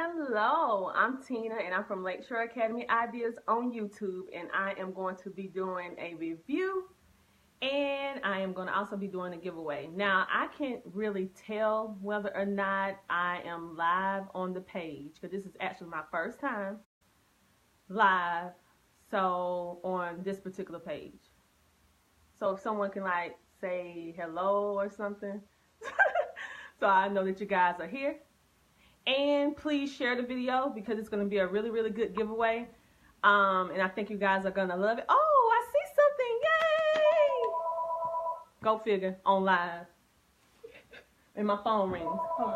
Hello, I'm Tina and I'm from Lakeshore Academy Ideas on YouTube, and I am going to be doing a review and I am going to also be doing a giveaway. Now, I can't really tell whether or not I am live on the page because this is actually my first time live on this particular page. So if someone can like say hello or something so I know that you guys are here. And please share the video because it's going to be a really, really good giveaway. And I think you guys are going to love it. Oh, I see something. Yay! Go figure. On live. And my phone rings. Hold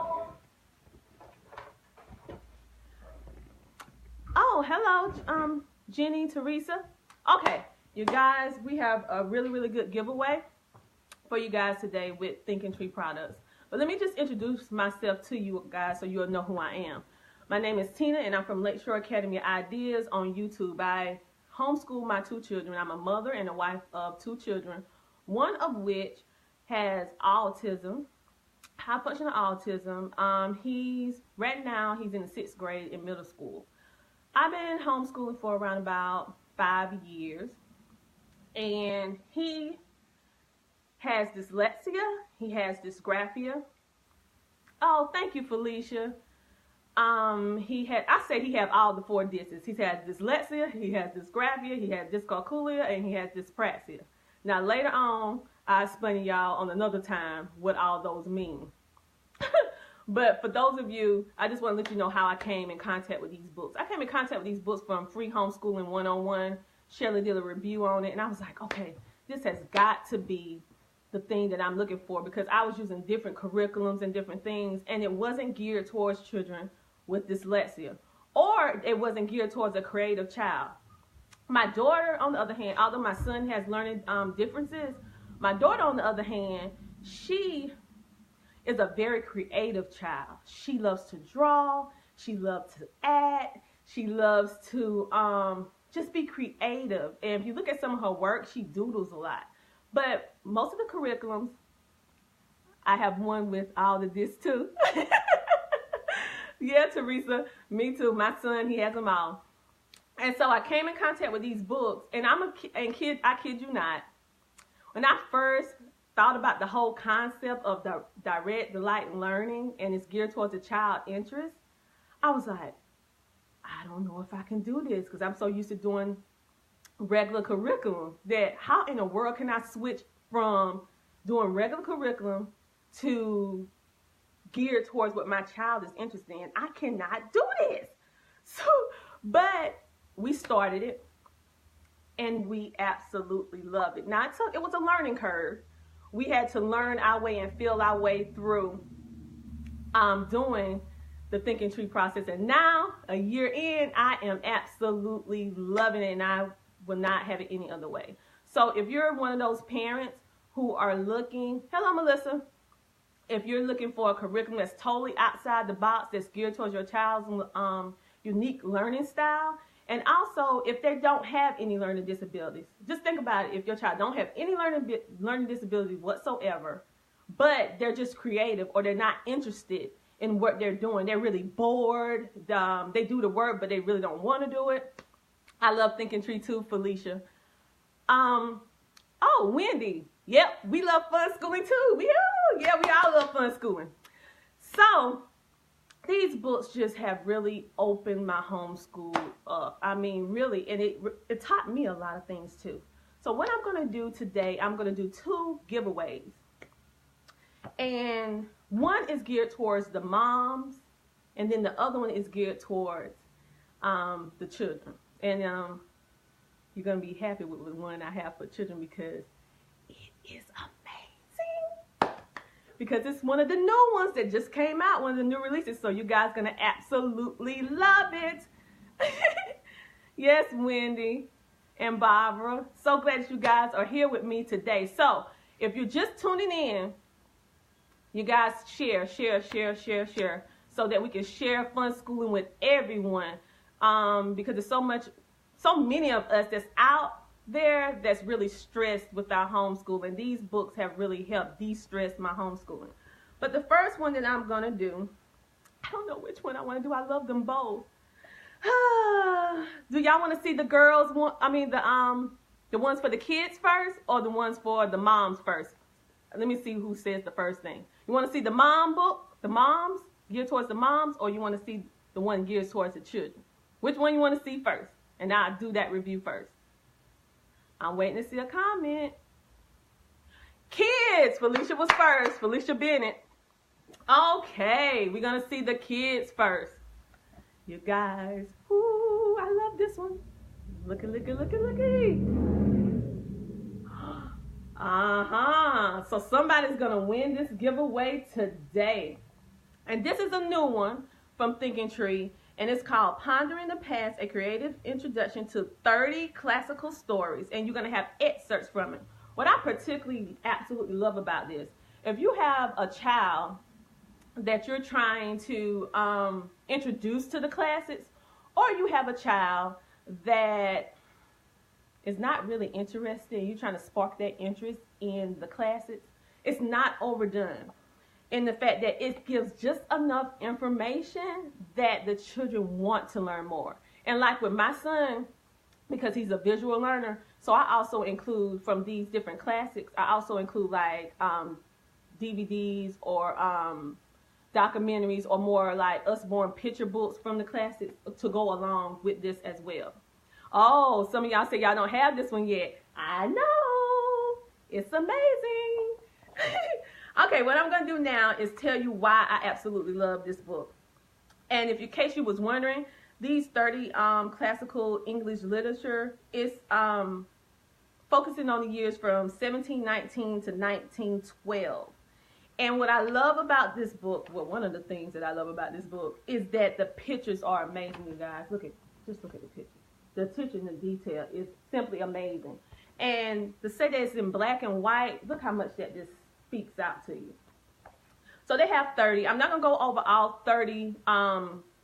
on. Oh, hello, Jenny, Teresa. Okay, you guys, we have a really, really good giveaway for you guys today with Thinking Tree products. But let me just introduce myself to you guys so you'll know who I am. My name is Tina and I'm from Lakeshore Academy Ideas on YouTube. I homeschool my two children. I'm a mother and a wife of two children, one of which has autism, high functional autism. Right now he's in the 6th grade in middle school. I've been homeschooling for around about 5 years, and he has dyslexia, he has dysgraphia. Oh, thank you, Felicia. I said he have all the 4 dys's. He has dyslexia, he has dysgraphia, he has dyscalculia, and he has dyspraxia. Now later on, I'll explain to y'all on another time what all those mean. But for those of you, I just want to let you know how I came in contact with these books. I came in contact with these books from Free Homeschooling 101. Shelley did a review on it, and I was like, okay, this has got to be the thing that I'm looking for, because I was using different curriculums and different things, and it wasn't geared towards children with dyslexia, or it wasn't geared towards a creative child. My daughter, on the other hand, although my son has learning differences, my daughter, on the other hand, she is a very creative child. She loves to draw, she loves to act, she loves to just be creative. And if you look at some of her work, she doodles a lot. But most of the curriculums, I have one with all of this too. Yeah, Teresa, me too. My son, he has them all. And so I came in contact with these books, and I kid you not, when I first thought about the whole concept of the direct delight learning and it's geared towards a child interest, I was like, I don't know if I can do this because I'm so used to doing regular curriculum that how in the world can I switch from doing regular curriculum to geared towards what my child is interested in? I cannot do this. But we started it and we absolutely loved it. Now it was a learning curve. We had to learn our way and feel our way through doing the Thinking Tree process. And now, a year in, I am absolutely loving it, and I will not have it any other way. So if you're one of those parents who are looking, hello Melissa, if you're looking for a curriculum that's totally outside the box, that's geared towards your child's unique learning style, and also if they don't have any learning disabilities, just think about it. If your child don't have any learning disabilities whatsoever, but they're just creative or they're not interested in what they're doing, they're really bored, they do the work but they really don't want to do it. I love Thinking Tree too, Felicia. Oh, Wendy. Yep, we love fun schooling too. We all love fun schooling. So these books just have really opened my homeschool up. I mean, really, and it taught me a lot of things too. So what I'm going to do today, I'm going to do 2 giveaways. And one is geared towards the moms, and then the other one is geared towards the children. And you're going to be happy with the one I have for children because it is amazing. Because it's one of the new ones that just came out, one of the new releases. So you guys are going to absolutely love it. Yes, Wendy and Barbara. So glad that you guys are here with me today. So if you're just tuning in, you guys share, so that we can share fun schooling with everyone. Because there's so many of us that's out there that's really stressed with our homeschooling. These books have really helped de-stress my homeschooling. But the first one that I'm gonna do, don't know which one I want to do. I love them both. Do y'all want to see the girls one? I mean the ones for the kids first, or the ones for the moms first? Let me see who says the first thing. You want to see the mom book, the moms, geared towards the moms, or you want to see the one geared towards the children? Which one you want to see first? And I'll do that review first. I'm waiting to see a comment. Kids, Felicia was first. Felicia Bennett. Okay, we're going to see the kids first. You guys, ooh, I love this one. Looky. So somebody's going to win this giveaway today. And this is a new one from Thinking Tree. And it's called Pondering the Past, a creative introduction to 30 classical stories. And you're going to have excerpts from it. What I particularly absolutely love about this, if you have a child that you're trying to introduce to the classics, or you have a child that is not really interested, you're trying to spark that interest in the classics, it's not overdone in the fact that it gives just enough information that the children want to learn more. And like with my son, because he's a visual learner, so I also include from these different classics, I also include like DVDs or documentaries, or more like Usborne picture books from the classics to go along with this as well. Oh, some of y'all say y'all don't have this one yet. I know. It's amazing. Okay, what I'm going to do now is tell you why I absolutely love this book. And if in case you was wondering, these 30 classical English literature is focusing on the years from 1719 to 1912. And what I love about this book, well, one of the things that I love about this book is that the pictures are amazing, you guys. Just look at the pictures. The attention to detail is simply amazing. And to say that it's in black and white, look how much that just speaks out to you. So they have 30. I'm not going to go over all 30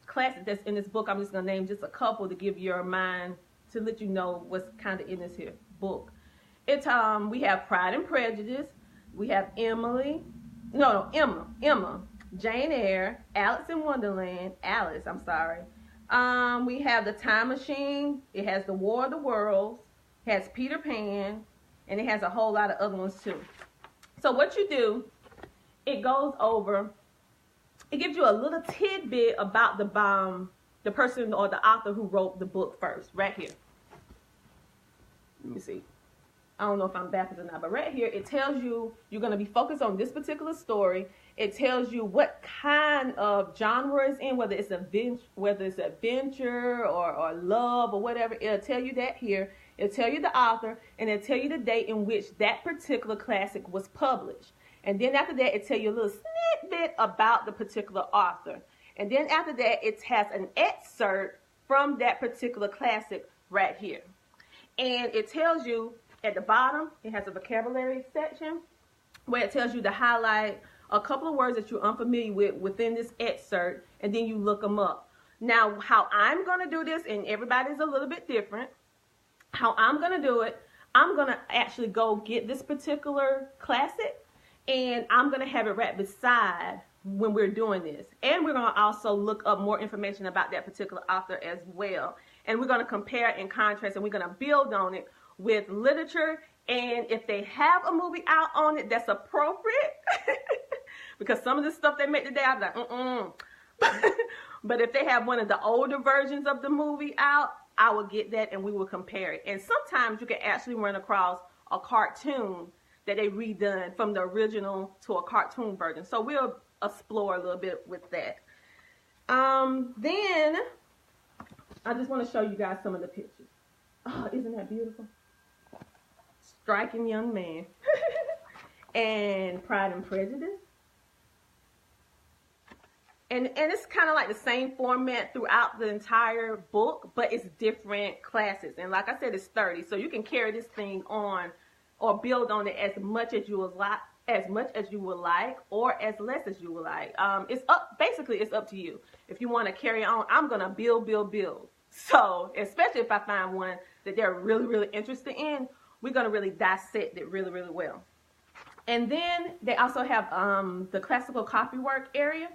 classics that's in this book. I'm just going to name just a couple to give your mind, to let you know what's kind of in this here book. It's we have Pride and Prejudice. We have Emma, Jane Eyre, Alice in Wonderland, we have The Time Machine. It has The War of the Worlds, it has Peter Pan, and it has a whole lot of other ones too. So what you do, it goes over, it gives you a little tidbit about the person or the author who wrote the book first, right here. Let me see. I don't know if I'm backwards or not, but right here, it tells you you're going to be focused on this particular story. It tells you what kind of genre it's in, whether it's adventure or love or whatever. It'll tell you that here. It'll tell you the author, and it'll tell you the date in which that particular classic was published. And then after that, it'll tell you a little snippet about the particular author. And then after that, it has an excerpt from that particular classic right here. And it tells you at the bottom, it has a vocabulary section where it tells you to highlight a couple of words that you're unfamiliar with within this excerpt, and then you look them up. Now, how I'm going to do this, and everybody's a little bit different, how I'm going to do it, I'm going to actually go get this particular classic, and I'm going to have it right beside when we're doing this. And we're going to also look up more information about that particular author as well. And we're going to compare and contrast, and we're going to build on it with literature, and if they have a movie out on it that's appropriate, because some of the stuff they make today, I'm like, But if they have one of the older versions of the movie out, I will get that and we will compare it. And sometimes you can actually run across a cartoon that they redone from the original to a cartoon version. So we'll explore a little bit with that. Then I just want to show you guys some of the pictures. Oh, isn't that beautiful? Striking young man. And Pride and Prejudice. And it's kind of like the same format throughout the entire book, but it's different classes. And like I said, it's 30, so you can carry this thing on or build on it as much as you would like, or as less as you would like. It's up. Basically, it's up to you. If you want to carry on, I'm gonna build. So especially if I find one that they're really, really interested in, we're gonna really dissect it really, really well. And then they also have the classical copywork area.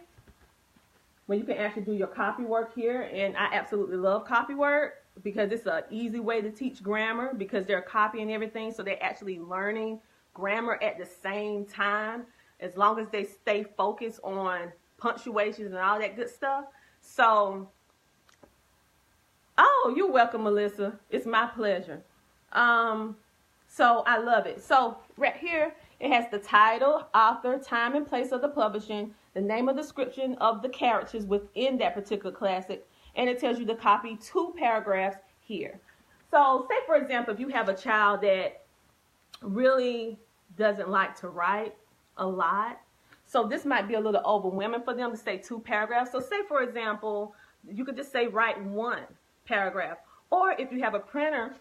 when you can actually do your copy work here. And I absolutely love copy work because it's an easy way to teach grammar because they're copying everything. So they're actually learning grammar at the same time, as long as they stay focused on punctuations and all that good stuff. So, oh, you're welcome, Melissa. It's my pleasure. So I love it. So right here, it has the title, author, time and place of the publishing, the name of the description of the characters within that particular classic, and it tells you to copy 2 paragraphs here. So say, for example, if you have a child that really doesn't like to write a lot, so this might be a little overwhelming for them to say 2 paragraphs. So say, for example, you could just say write 1 paragraph. Or if you have a printer,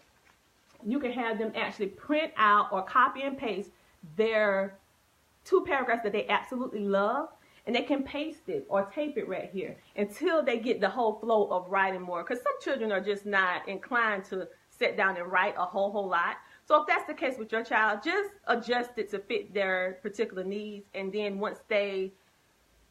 you can have them actually print out or copy and paste their 2 paragraphs that they absolutely love, and they can paste it or tape it right here until they get the whole flow of writing more. Because some children are just not inclined to sit down and write a whole lot. So if that's the case with your child, just adjust it to fit their particular needs, and then once they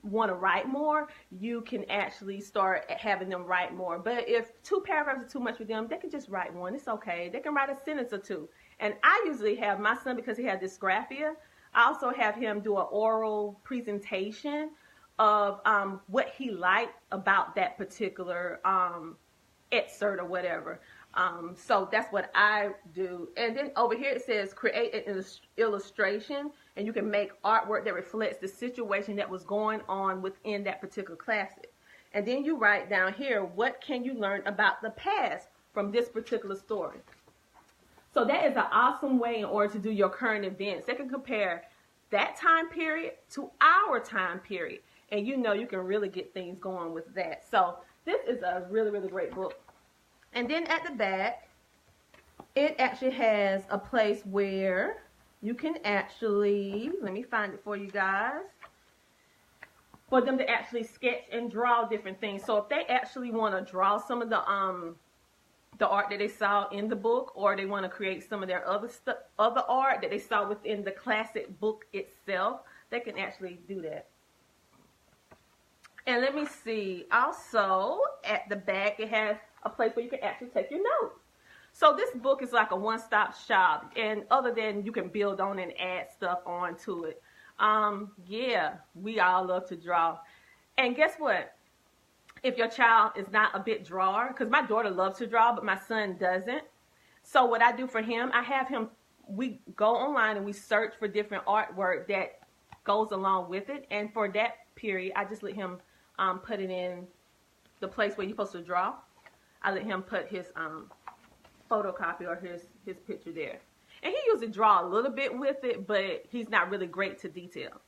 want to write more, you can actually start having them write more. But if 2 paragraphs are too much for them, they can just write 1. It's okay. They can write a sentence or 2. And I usually have my son, because he has dysgraphia, I also have him do an oral presentation of what he liked about that particular excerpt or whatever. So that's what I do. And then over here it says create an illustration, and you can make artwork that reflects the situation that was going on within that particular classic. And then you write down here, what can you learn about the past from this particular story? So that is an awesome way in order to do your current events. They can compare that time period to our time period, and you know you can really get things going with that. So this is a really, really great book. And then at the back, it actually has a place where you can actually, let me find it for you guys, for them to actually sketch and draw different things. So if they actually want to draw some of the art that they saw in the book, or they want to create some of their other art that they saw within the classic book itself, they can actually do that. And let me see, also at the back it has a place where you can actually take your notes. So this book is like a one-stop shop, and other than you can build on and add stuff onto it. Yeah, we all love to draw. And guess what? If your child is not a bit drawer, because my daughter loves to draw, but my son doesn't. So what I do for him, I have him, we go online and we search for different artwork that goes along with it. And for that period, I just let him put it in the place where you're supposed to draw. I let him put his photocopy or his picture there. And he usually draw a little bit with it, but he's not really great to detail.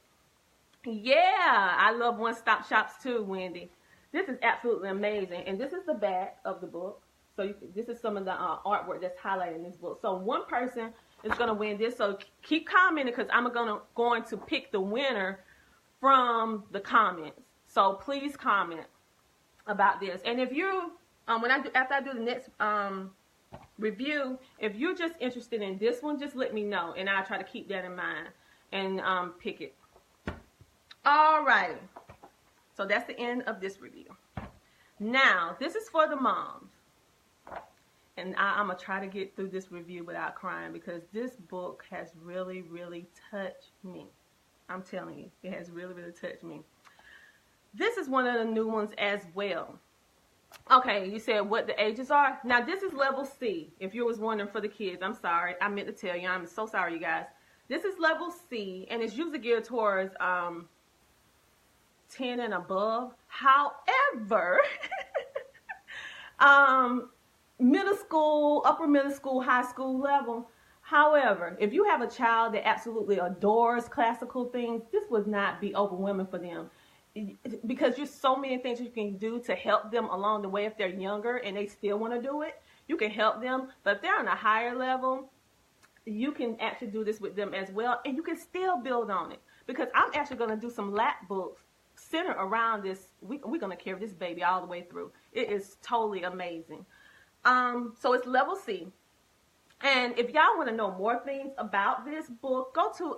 Yeah, I love one-stop shops too, Wendy. This is absolutely amazing. And this is the back of the book. So this is some of the artwork that's highlighted in this book. So one person is going to win this. So keep commenting, because I'm going to pick the winner from the comments. So please comment about this. And if you, after I do the next review, if you're just interested in this one, just let me know, and I'll try to keep that in mind and pick it. All right. So that's the end of this review. Now, this is for the moms. And I'm going to try to get through this review without crying, because this book has really, really touched me. I'm telling you, it has really, really touched me. This is one of the new ones as well. Okay, you said what the ages are. Now, this is level C. If you was wondering for the kids, I'm sorry. I meant to tell you. I'm so sorry, you guys. This is level C, and it's usually geared towards 10 and above. However, middle school, upper middle school, high school level. However, if you have a child that absolutely adores classical things, this would not be overwhelming for them, because there's so many things you can do to help them along the way. If they're younger and they still want to do it, you can help them. But if they're on a higher level, you can actually do this with them as well, and you can still build on it, because I'm actually going to do some lap books centered around this. We're going to carry this baby all the way through. It is totally amazing. So it's level C. And if y'all want to know more things about this book, go to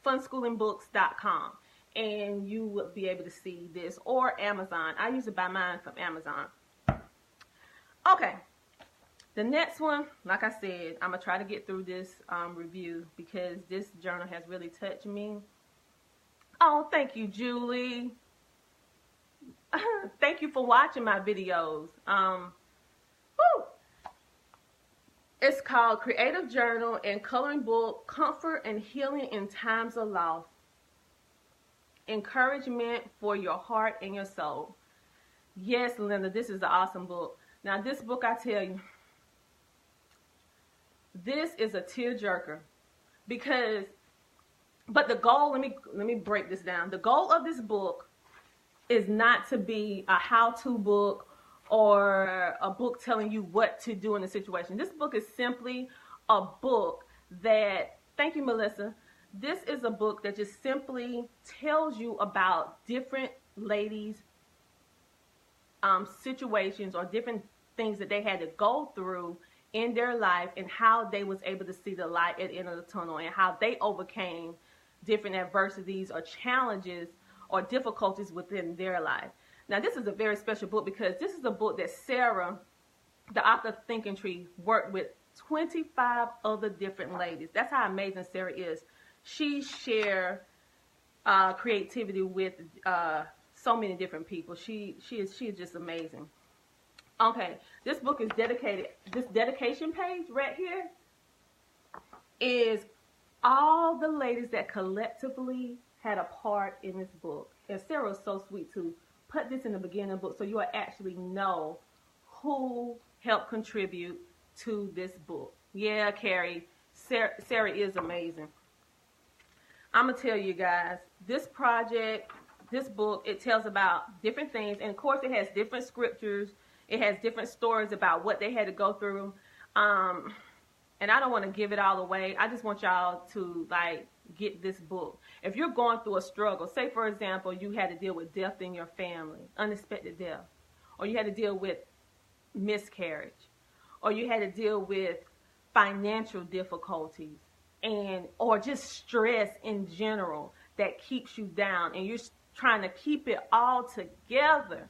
funschoolingBooks.com. and you will be able to see this, or Amazon. I usually buy mine from Amazon. Okay, the next one, like I said, I'm gonna try to get through this review because this journal has really touched me. Oh, thank you, Julie. Thank you for watching my videos. It's called Creative Journal and Coloring Book, Comfort and Healing in Times of Loss. Encouragement for your heart and your soul. Yes, Linda, this is an awesome book. Now, this book, I tell you, this is a tearjerker because, but the goal, let me break this down. The goal of this book is not to be a how-to book or a book telling you what to do in a situation. This book is simply a book that, thank you, Melissa. This is a book that just simply tells you about different ladies' situations or different things that they had to go through in their life and how they was able to see the light at the end of the tunnel and how they overcame different adversities or challenges or difficulties within their life. Now, this is a very special book because this is a book that Sarah, the author of Thinking Tree, worked with 25 other different ladies. That's how amazing Sarah is. She shared creativity with so many different people. She is just amazing. Okay, this book is dedicated. This dedication page right here is all the ladies that collectively had a part in this book. And Sarah is so sweet to put this in the beginning of the book so you will actually know who helped contribute to this book. Yeah, Carrie, Sarah is amazing. I'm going to tell you guys, this project, this book, it tells about different things. And of course, it has different scriptures. It has different stories about what they had to go through. And I don't want to give it all away. I just want y'all to, like, get this book. If you're going through a struggle, say, for example, you had to deal with death in your family, unexpected death, or you had to deal with miscarriage, or you had to deal with financial difficulties, or just stress in general that keeps you down, and you're trying to keep it all together.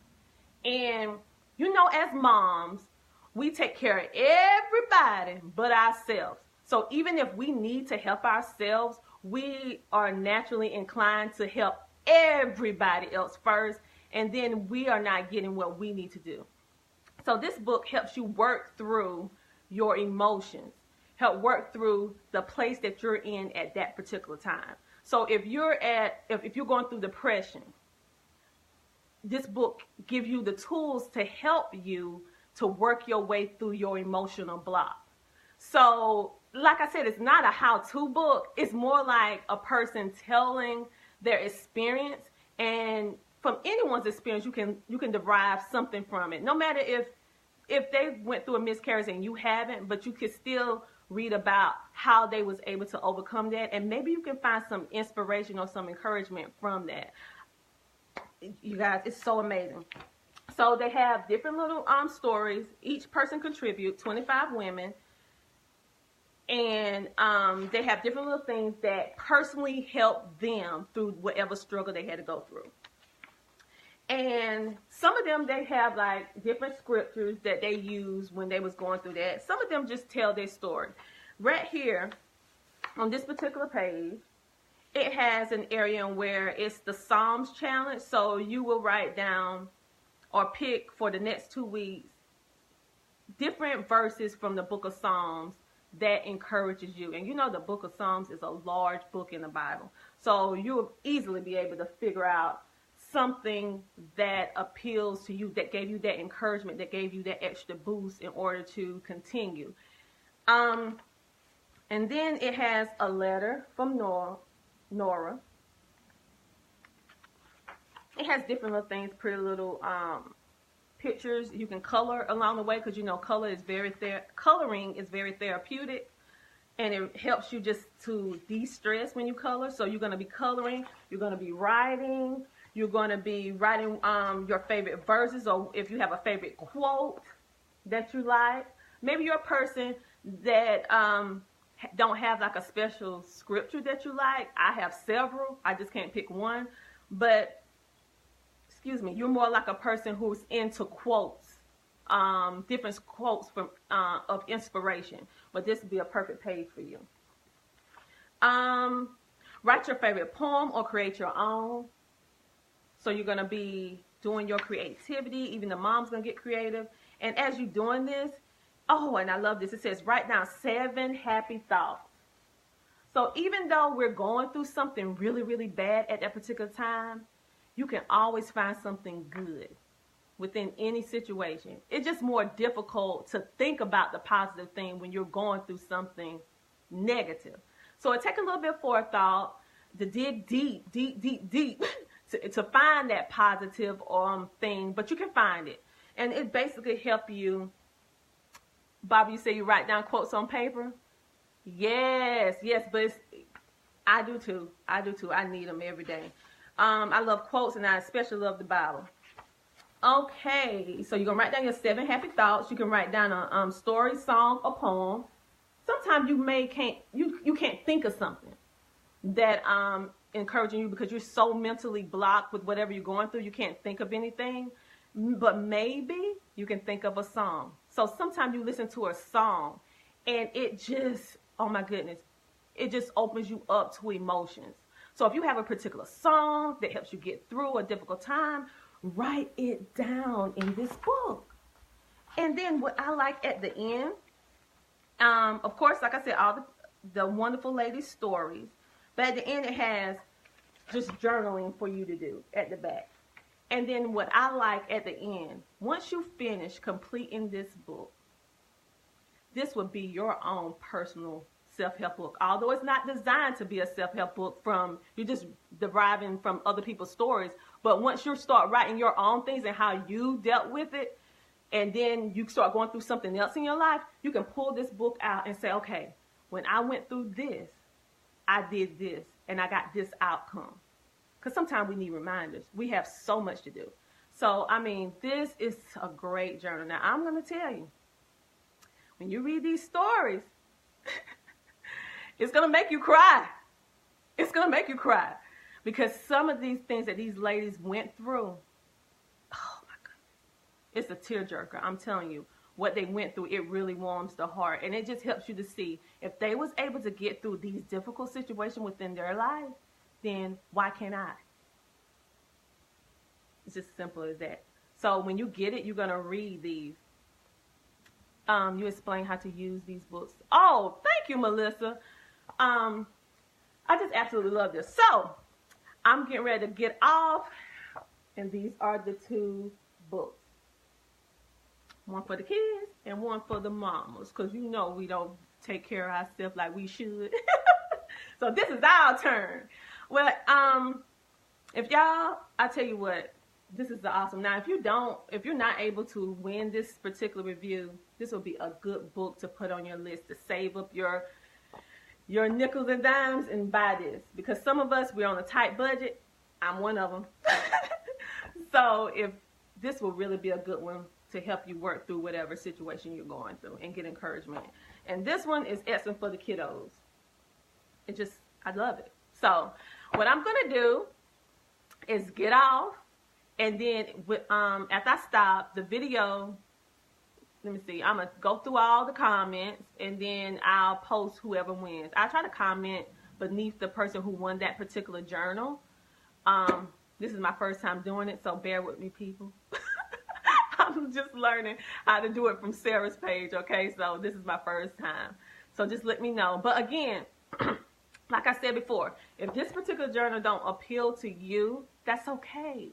And, you know, as moms, we take care of everybody but ourselves. So even if we need to help ourselves, we are naturally inclined to help everybody else first, and then we are not getting what we need to do. So this book helps you work through your emotions, help work through the place that you're in at that particular time. So if you're going through depression, this book gives you the tools to help you to work your way through your emotional block. So, like I said, it's not a how-to book. It's more like a person telling their experience, and from anyone's experience, you can derive something from it. No matter if they went through a miscarriage and you haven't, but you can still read about how they was able to overcome that, and maybe you can find some inspiration or some encouragement from that. You guys, it's so amazing. So they have different little stories. Each person contributes, 25 women. And they have different little things that personally help them through whatever struggle they had to go through. And some of them, they have like different scriptures that they use when they was going through that. Some of them just tell their story. Right here on this particular page, it has an area where it's the Psalms challenge. So you will write down or pick for the next 2 weeks different verses from the book of Psalms that encourages you. And you know, the book of Psalms is a large book in the Bible. So you'll easily be able to figure out something that appeals to you, that gave you that encouragement, that gave you that extra boost in order to continue. And then it has a letter from Nora. It has different little things, pretty little pictures you can color along the way, because you know coloring is very therapeutic, and it helps you just to de-stress when you color. So you're going to be coloring, you're going to be writing, you're going to be writing your favorite verses, or if you have a favorite quote that you like. Maybe you're a person that don't have like a special scripture that you like. I have several, I just can't pick one. but excuse me, you're more like a person who's into quotes, different quotes from of inspiration. But this would be a perfect page for you. Write your favorite poem or create your own. So you're gonna be doing your creativity. Even the mom's gonna get creative. And as you're doing this, oh, and I love this. It says write down 7 happy thoughts. So even though we're going through something really, really bad at that particular time, you can always find something good within any situation. It's just more difficult to think about the positive thing when you're going through something negative. So it takes a little bit of forethought to dig deep, deep, deep, deep to find that positive thing, but you can find it. And it basically helps you. Bobby, you say you write down quotes on paper? Yes, but I do too. I need them every day. I love quotes, and I especially love the Bible. Okay, so you're going to write down your 7 happy thoughts. You can write down a story, song, or poem. Sometimes you can't think of something that encouraging you because you're so mentally blocked with whatever you're going through. You can't think of anything, but maybe you can think of a song. So sometimes you listen to a song and it just, oh my goodness, it just opens you up to emotions. So if you have a particular song that helps you get through a difficult time, write it down in this book. And then what I like at the end, of course, like I said, all the wonderful lady stories, but at the end it has just journaling for you to do at the back. And then what I like at the end, once you finish completing this book, this would be your own personal self-help book. Although it's not designed to be a self-help book you're just deriving from other people's stories. But once you start writing your own things and how you dealt with it, and then you start going through something else in your life, you can pull this book out and say, okay, when I went through this, I did this, and I got this outcome. Because sometimes we need reminders. We have so much to do. So, I mean, this is a great journal. Now, I'm going to tell you, when you read these stories, it's going to make you cry. It's going to make you cry. Because some of these things that these ladies went through, oh my goodness, it's a tearjerker. I'm telling you, what they went through, it really warms the heart. And it just helps you to see, if they was able to get through these difficult situations within their life, then why can't I? It's just simple as that. So when you get it, you're going to read these. You explain how to use these books. Oh, thank you, Melissa. I just absolutely love this. So I'm getting ready to get off, and these are the 2 books. One for the kids and one for the mamas, because you know we don't take care of ourselves like we should. So this is our turn. Well, if y'all, I tell you what, this is awesome. Now, if you're not able to win this particular review, this will be a good book to put on your list to save up your nickels and dimes and buy this. Because some of us, we're on a tight budget. I'm one of them. So if this will really be a good one to help you work through whatever situation you're going through and get encouragement. And this one is excellent for the kiddos. I love it. So what I'm going to do is get off, and then after I stop the video, let me see, I'm going to go through all the comments, and then I'll post whoever wins. I try to comment beneath the person who won that particular journal. This is my first time doing it, so bear with me, people. I'm just learning how to do it from Sarah's page, okay? So this is my first time. So just let me know. But again, like I said before, if this particular journal don't appeal to you, that's okay.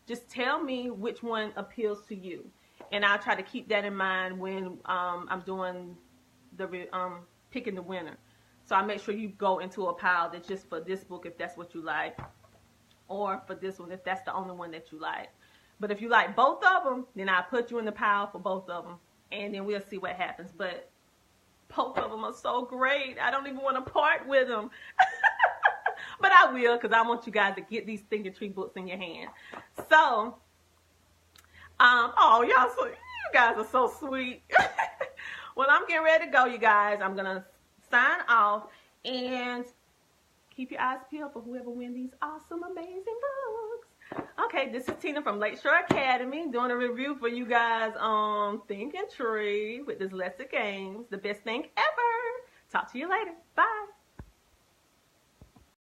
Just tell me which one appeals to you. And I'll try to keep that in mind when I'm doing the picking the winner. So I make sure you go into a pile that's just for this book if that's what you like, or for this one if that's the only one that you like. But if you like both of them, then I'll put you in the pile for both of them, and then we'll see what happens. But both of them are so great. I don't even want to part with them. But I will, because I want you guys to get these Think and Tree books in your hand. So, oh, you guys are so sweet. Well, I'm getting ready to go, you guys. I'm going to sign off, and keep your eyes peeled for whoever wins these awesome, amazing books. Okay, this is Tina from Lakeshore Academy doing a review for you guys on Thinking Tree with Dyslexic Games. The best thing ever. Talk to you later. Bye.